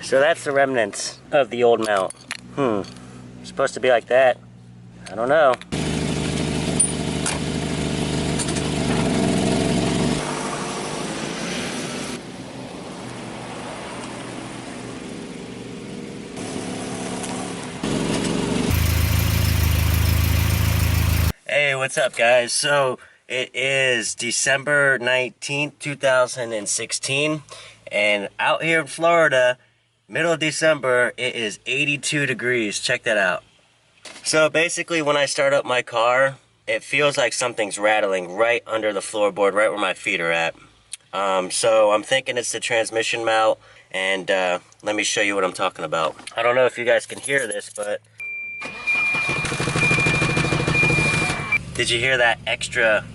So that's the remnants of the old mount. It's supposed to be like that. I don't know. Hey, what's up guys? So it is December 19th, 2016, and out here in Florida, middle of December, it is 82 degrees. Check that out. So basically when I start up my car, it feels like something's rattling right under the floorboard, right where my feet are at. So I'm thinking it's the transmission mount, and let me show you what I'm talking about. I don't know if you guys can hear this, but did you hear that extra?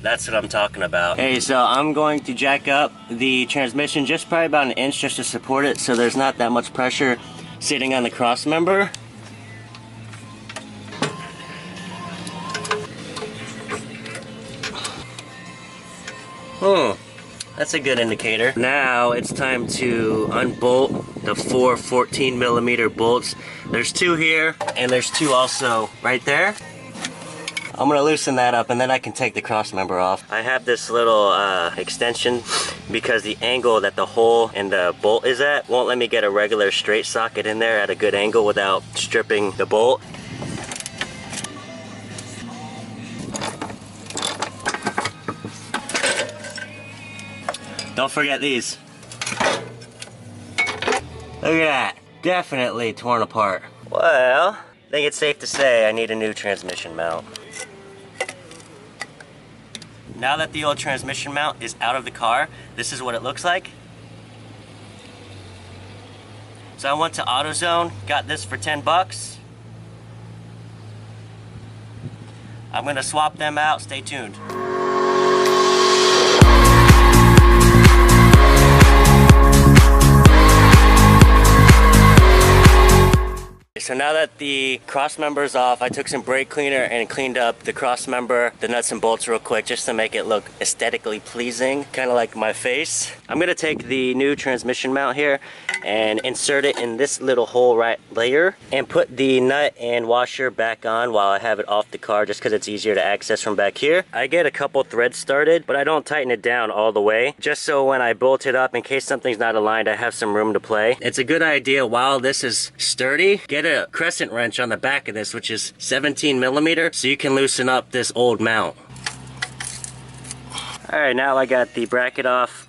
That's what I'm talking about. Hey, so I'm going to jack up the transmission just probably about an inch just to support it so there's not that much pressure sitting on the cross member. That's a good indicator. Now it's time to unbolt the 4 14mm bolts. There's 2 here and there's 2 also right there. I'm gonna loosen that up and then I can take the cross member off. I have this little extension because the angle that the hole and the bolt is at won't let me get a regular straight socket in there at a good angle without stripping the bolt. Don't forget these. Look at that. Definitely torn apart. Well, I think it's safe to say I need a new transmission mount. Now that the old transmission mount is out of the car, this is what it looks like. So I went to AutoZone, got this for 10 bucks. I'm gonna swap them out, stay tuned. So now that the cross member is off, I took some brake cleaner and cleaned up the cross member, the nuts and bolts real quick just to make it look aesthetically pleasing, kind of like my face. I'm gonna take the new transmission mount here and insert it in this little hole right there and put the nut and washer back on while I have it off the car just because it's easier to access from back here. I get a couple threads started, but I don't tighten it down all the way, just so when I bolt it up, in case something's not aligned, I have some room to play. It's a good idea while this is sturdy, get a crescent wrench on the back of this, which is 17mm, so you can loosen up this old mount. Alright, now I got the bracket off.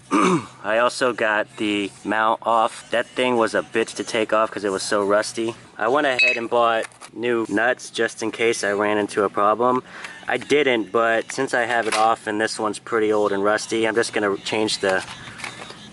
I also got the mount off. That thing was a bitch to take off because it was so rusty. I went ahead and bought new nuts just in case I ran into a problem. I didn't, but since I have it off and this one's pretty old and rusty, I'm just gonna change the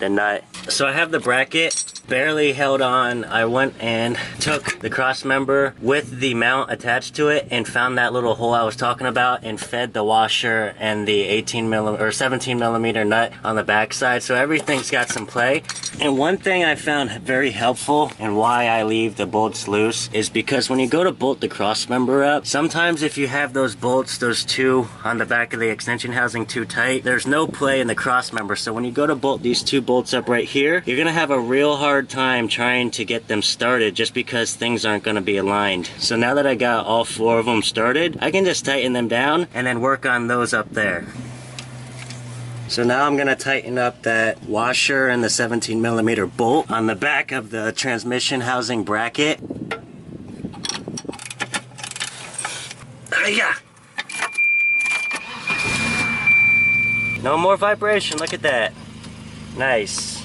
nut. So I have the bracket barely held on. I went and took the cross member with the mount attached to it and found that little hole I was talking about and fed the washer and the 18mm or 17mm nut on the back side, so everything's got some play. And one thing I found very helpful and why I leave the bolts loose is because when you go to bolt the cross member up, sometimes if you have those bolts, those 2 on the back of the extension housing too tight, there's no play in the cross member. So when you go to bolt these 2 bolts up right here, you're gonna have a real hard time trying to get them started just because things aren't going to be aligned. So now that I got all 4 of them started, I can just tighten them down and then work on those up there. So now I'm going to tighten up that washer and the 17mm bolt on the back of the transmission housing bracket. Yeah. No more vibration, look at that. Nice.